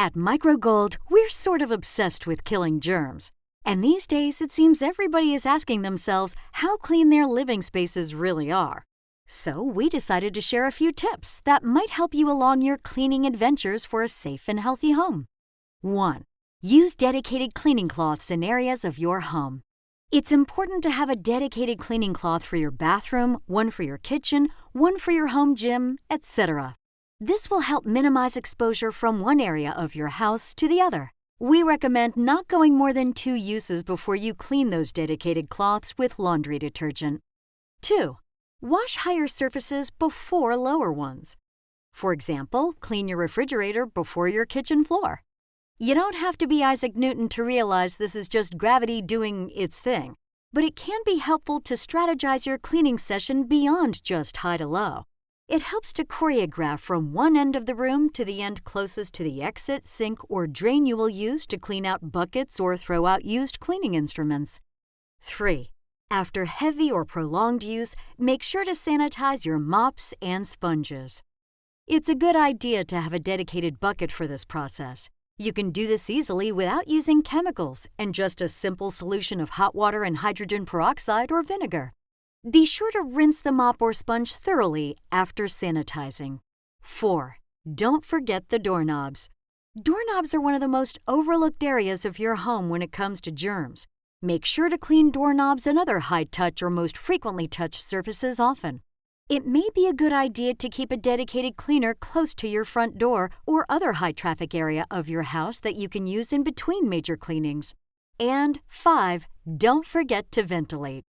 At MicroGold, we're sort of obsessed with killing germs. And these days, it seems everybody is asking themselves how clean their living spaces really are. So we decided to share a few tips that might help you along your cleaning adventures for a safe and healthy home. 1. Use dedicated cleaning cloths in areas of your home. It's important to have a dedicated cleaning cloth for your bathroom, one for your kitchen, one for your home gym, etc. This will help minimize exposure from one area of your house to the other. We recommend not going more than 2 uses before you clean those dedicated cloths with laundry detergent. 2. Wash higher surfaces before lower ones. For example, clean your refrigerator before your kitchen floor. You don't have to be Isaac Newton to realize this is just gravity doing its thing, but it can be helpful to strategize your cleaning session beyond just high to low. It helps to choreograph from one end of the room to the end closest to the exit, sink, or drain you will use to clean out buckets or throw out used cleaning instruments. 3. After heavy or prolonged use, make sure to sanitize your mops and sponges. It's a good idea to have a dedicated bucket for this process. You can do this easily without using chemicals and just a simple solution of hot water and hydrogen peroxide or vinegar. Be sure to rinse the mop or sponge thoroughly after sanitizing. 4. Don't forget the doorknobs. Doorknobs are one of the most overlooked areas of your home when it comes to germs. Make sure to clean doorknobs and other high-touch or most frequently touched surfaces often. It may be a good idea to keep a dedicated cleaner close to your front door or other high-traffic area of your house that you can use in between major cleanings. And 5. Don't forget to ventilate.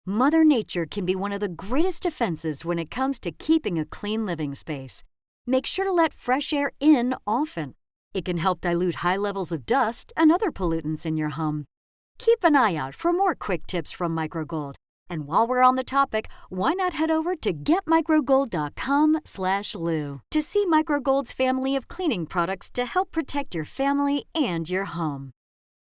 Mother Nature can be one of the greatest defenses when it comes to keeping a clean living space. Make sure to let fresh air in often. It can help dilute high levels of dust and other pollutants in your home. Keep an eye out for more quick tips from MicroGold. And while we're on the topic, why not head over to getmicrogold.com/Lou to see MicroGold's family of cleaning products to help protect your family and your home.